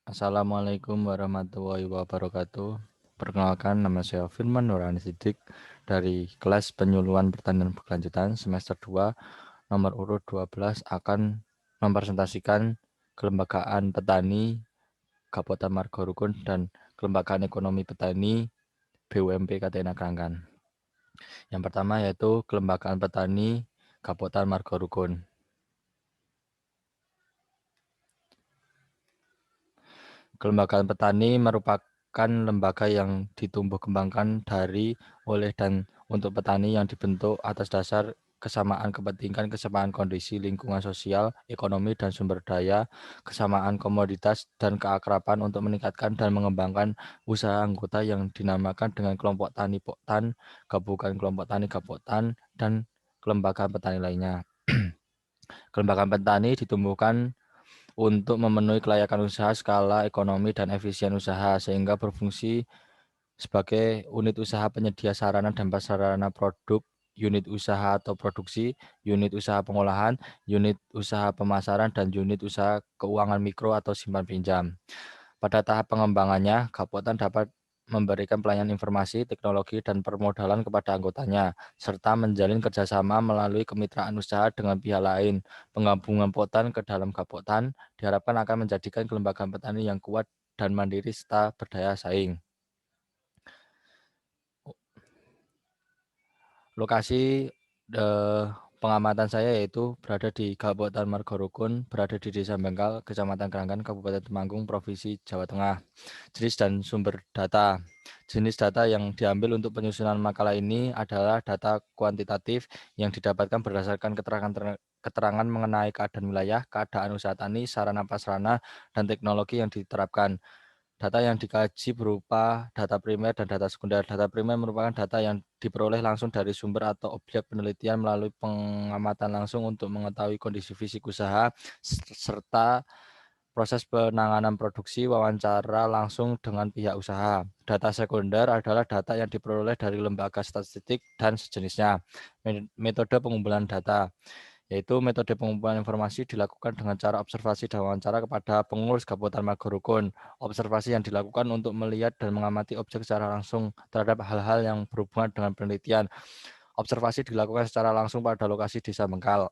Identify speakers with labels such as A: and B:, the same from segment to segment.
A: Assalamualaikum warahmatullahi wabarakatuh. Perkenalkan, nama saya Firman Nurani Sidik dari kelas penyuluhan pertanian berkelanjutan semester 2 nomor urut 12 akan mempresentasikan kelembagaan petani Kabupaten Margorukun dan kelembagaan ekonomi petani BUMP Katena Keranggan. Yang pertama yaitu kelembagaan petani Kabupaten Margorukun. Kelembagaan petani merupakan lembaga yang ditumbuh kembangkan dari, oleh, dan untuk petani yang dibentuk atas dasar kesamaan kepentingan, kesamaan kondisi lingkungan sosial, ekonomi, dan sumber daya, kesamaan komoditas, dan keakraban untuk meningkatkan dan mengembangkan usaha anggota yang dinamakan dengan kelompok tani Poktan, gabungan kelompok tani Gapoktan, dan kelembagaan petani lainnya. Kelembagaan petani ditumbuhkan untuk memenuhi kelayakan usaha, skala ekonomi, dan efisien usaha, sehingga berfungsi sebagai unit usaha penyedia sarana dan prasarana produk, unit usaha atau produksi, unit usaha pengolahan, unit usaha pemasaran, dan unit usaha keuangan mikro atau simpan pinjam. Pada tahap pengembangannya, Gapoktan dapat memberikan pelayanan informasi, teknologi, dan permodalan kepada anggotanya, serta menjalin kerjasama melalui kemitraan usaha dengan pihak lain. Penggabungan Potan ke dalam Gapoktan diharapkan akan menjadikan kelembagaan petani yang kuat dan mandiri serta berdaya saing. Lokasi pengamatan saya yaitu berada di Kabupaten Margorukun, berada di Desa Bengkal, Kecamatan Keranggan, Kabupaten Temanggung, Provinsi Jawa Tengah. Jenis dan sumber data. Jenis data yang diambil untuk penyusunan makalah ini adalah data kuantitatif yang didapatkan berdasarkan keterangan mengenai keadaan wilayah, keadaan usaha tani, sarana prasarana, dan teknologi yang diterapkan. Data yang dikaji berupa data primer dan data sekunder. Data primer merupakan data yang diperoleh langsung dari sumber atau objek penelitian melalui pengamatan langsung untuk mengetahui kondisi fisik usaha, serta proses penanganan produksi, wawancara langsung dengan pihak usaha. Data sekunder adalah data yang diperoleh dari lembaga statistik dan sejenisnya. Metode pengumpulan data, yaitu metode pengumpulan informasi dilakukan dengan cara observasi dan wawancara kepada pengurus Kabupaten Margorukun. Observasi yang dilakukan untuk melihat dan mengamati objek secara langsung terhadap hal-hal yang berhubungan dengan penelitian. Observasi dilakukan secara langsung pada lokasi Desa Bengkal.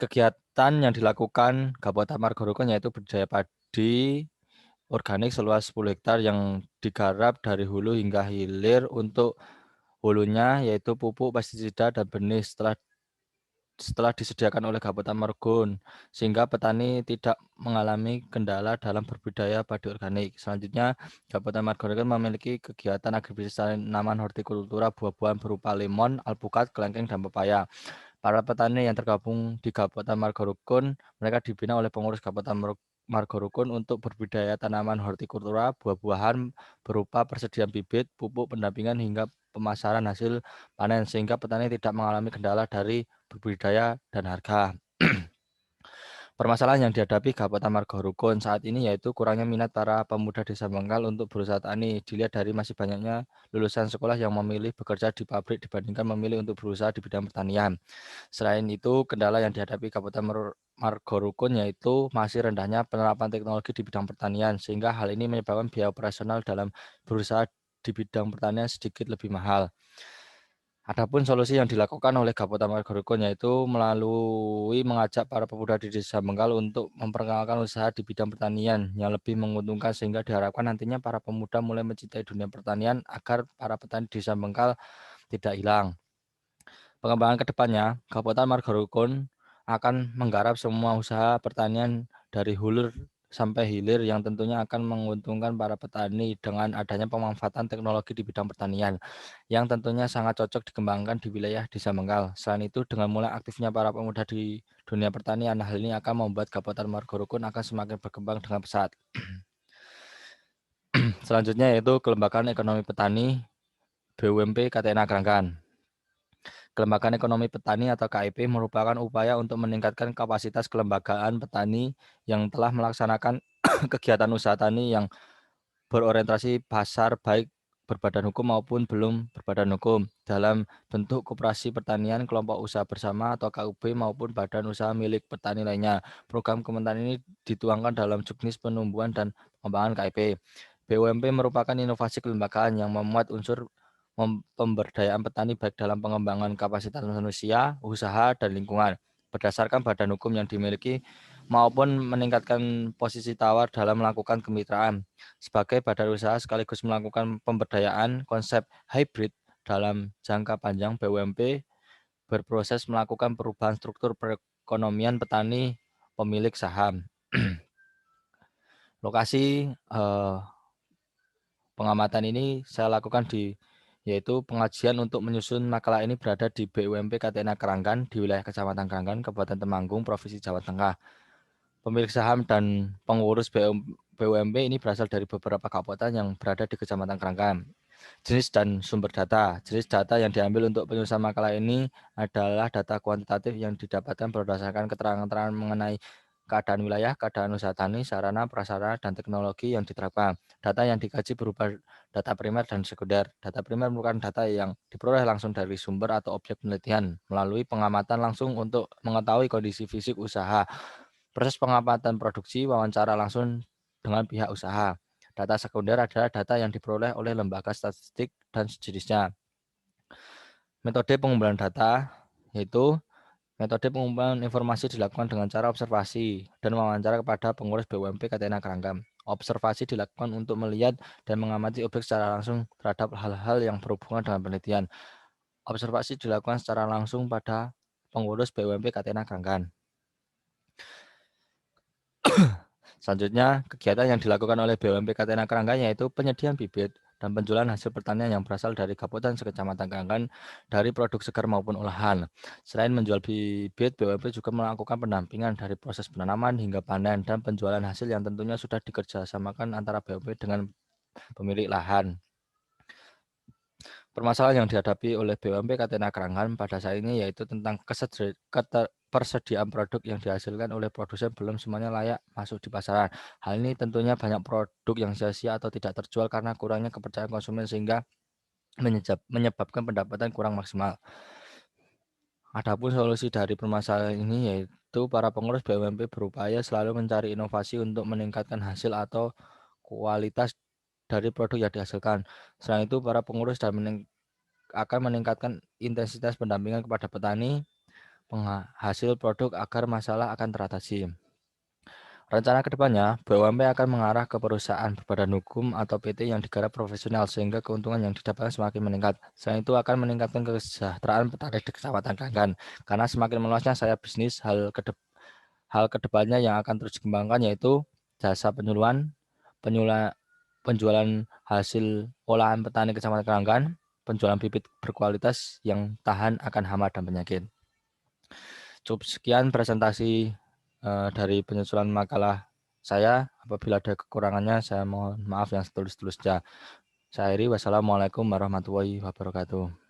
A: Kegiatan yang dilakukan Kabupaten Margorukun yaitu budidaya padi organik seluas 10 hektar yang digarap dari hulu hingga hilir. Untuk hulunya yaitu pupuk, pestisida, dan benih setelah disediakan oleh Kabupaten Margon, sehingga petani tidak mengalami kendala dalam berbudidaya padi organik. Selanjutnya, Kabupaten Margon memiliki kegiatan agribisnis tanaman hortikultura buah-buahan berupa lemon, alpukat, kelengkeng, dan pepaya. Para petani yang tergabung di Kabupaten Margorukun, mereka dibina oleh pengurus Kabupaten Margorukun untuk berbudidaya tanaman hortikultura, buah-buahan berupa persediaan bibit, pupuk, pendampingan, hingga pemasaran hasil panen, sehingga petani tidak mengalami kendala dari berbudidaya dan harga. Permasalahan yang dihadapi Kabupaten Margorukun saat ini yaitu kurangnya minat para pemuda Desa Bengkal untuk berusaha tani. Dilihat dari masih banyaknya lulusan sekolah yang memilih bekerja di pabrik dibandingkan memilih untuk berusaha di bidang pertanian. Selain itu, kendala yang dihadapi Kabupaten Margorukun yaitu masih rendahnya penerapan teknologi di bidang pertanian, sehingga hal ini menyebabkan biaya operasional dalam berusaha di bidang pertanian sedikit lebih mahal. Adapun solusi yang dilakukan oleh Kabupaten Margorukun yaitu melalui mengajak para pemuda di Desa Bengkal untuk memperkenalkan usaha di bidang pertanian yang lebih menguntungkan, sehingga diharapkan nantinya para pemuda mulai mencintai dunia pertanian agar para petani di Desa Bengkal tidak hilang. Pengembangan ke depannya, Kabupaten Margorukun akan menggarap semua usaha pertanian dari hulu sampai hilir yang tentunya akan menguntungkan para petani dengan adanya pemanfaatan teknologi di bidang pertanian yang tentunya sangat cocok dikembangkan di wilayah Desa Bengkal. Selain itu, dengan mulai aktifnya para pemuda di dunia pertanian, hal ini akan membuat Kabupaten Margorukun akan semakin berkembang dengan pesat. Selanjutnya yaitu Kelembagaan Ekonomi Petani BUMP Katena Keranggan. Kelembagaan Ekonomi Petani atau KEP merupakan upaya untuk meningkatkan kapasitas kelembagaan petani yang telah melaksanakan kegiatan usaha tani yang berorientasi pasar, baik berbadan hukum maupun belum berbadan hukum dalam bentuk koperasi pertanian, kelompok usaha bersama atau KUB maupun badan usaha milik petani lainnya. Program Kementan ini dituangkan dalam Juknis Penumbuhan dan Pengembangan KIP. BUMP merupakan inovasi kelembagaan yang memuat unsur pemberdayaan petani baik dalam pengembangan kapasitas manusia, usaha, dan lingkungan berdasarkan badan hukum yang dimiliki maupun meningkatkan posisi tawar dalam melakukan kemitraan. Sebagai badan usaha sekaligus melakukan pemberdayaan konsep hybrid dalam jangka panjang, BUMP berproses melakukan perubahan struktur perekonomian petani pemilik saham. Lokasi pengamatan ini saya lakukan yaitu pengajian untuk menyusun makalah ini berada di BUMP Catena Keranggan di wilayah Kecamatan Keranggan, Kabupaten Temanggung, Provinsi Jawa Tengah. Pemilik saham dan pengurus BUMP ini berasal dari beberapa kabupaten yang berada di Kecamatan Keranggan. Jenis dan sumber data. Jenis data yang diambil untuk penyusunan makalah ini adalah data kuantitatif yang didapatkan berdasarkan keterangan-keterangan mengenai keadaan wilayah, keadaan usaha tani, sarana, prasarana, dan teknologi yang diterapkan. Data yang dikaji berupa data primer dan sekunder. Data primer merupakan data yang diperoleh langsung dari sumber atau objek penelitian melalui pengamatan langsung untuk mengetahui kondisi fisik usaha. Proses pengamatan produksi, wawancara langsung dengan pihak usaha. Data sekunder adalah data yang diperoleh oleh lembaga statistik dan sejenisnya. Metode pengumpulan data yaitu metode pengumpulan informasi dilakukan dengan cara observasi dan wawancara kepada pengurus BUMP Catena Keranggan. Observasi dilakukan untuk melihat dan mengamati objek secara langsung terhadap hal-hal yang berhubungan dengan penelitian. Observasi dilakukan secara langsung pada pengurus BUMP Catena Keranggan. Selanjutnya, kegiatan yang dilakukan oleh BUMP Catena Keranggan yaitu penyediaan bibit dan penjualan hasil pertanian yang berasal dari kabupaten sekecamatan Keranggan dari produk segar maupun olahan. Selain menjual bibit, BUMP juga melakukan pendampingan dari proses penanaman hingga panen dan penjualan hasil yang tentunya sudah dikerjasamakan antara BUMP dengan pemilik lahan. Permasalahan yang dihadapi oleh BUMP Catena Keranggan pada saat ini yaitu tentang persediaan produk yang dihasilkan oleh produsen belum semuanya layak masuk di pasaran. Hal ini tentunya banyak produk yang sia-sia atau tidak terjual karena kurangnya kepercayaan konsumen sehingga menyebabkan pendapatan kurang maksimal. Adapun solusi dari permasalahan ini yaitu para pengurus BUMP berupaya selalu mencari inovasi untuk meningkatkan hasil atau kualitas dari produk yang dihasilkan. Selain itu, para pengurus akan meningkatkan intensitas pendampingan kepada petani penghasil produk agar masalah akan teratasi. Rencana kedepannya, BUMP akan mengarah ke perusahaan berbadan hukum atau PT yang digarap profesional sehingga keuntungan yang didapatkan semakin meningkat. Selain itu akan meningkatkan kesejahteraan petani di Kecamatan Keranggan. Karena semakin meluasnya saya bisnis, hal kedepannya yang akan terus dikembangkan yaitu jasa penyuluhan, penjualan hasil olahan petani Kecamatan Keranggan, penjualan bibit berkualitas yang tahan akan hama dan penyakit. Cukup sekian presentasi dari penyusunan makalah saya. Apabila ada kekurangannya, saya mohon maaf yang setulus-tulusnya. Saya akhiri, wassalamualaikum warahmatullahi wabarakatuh.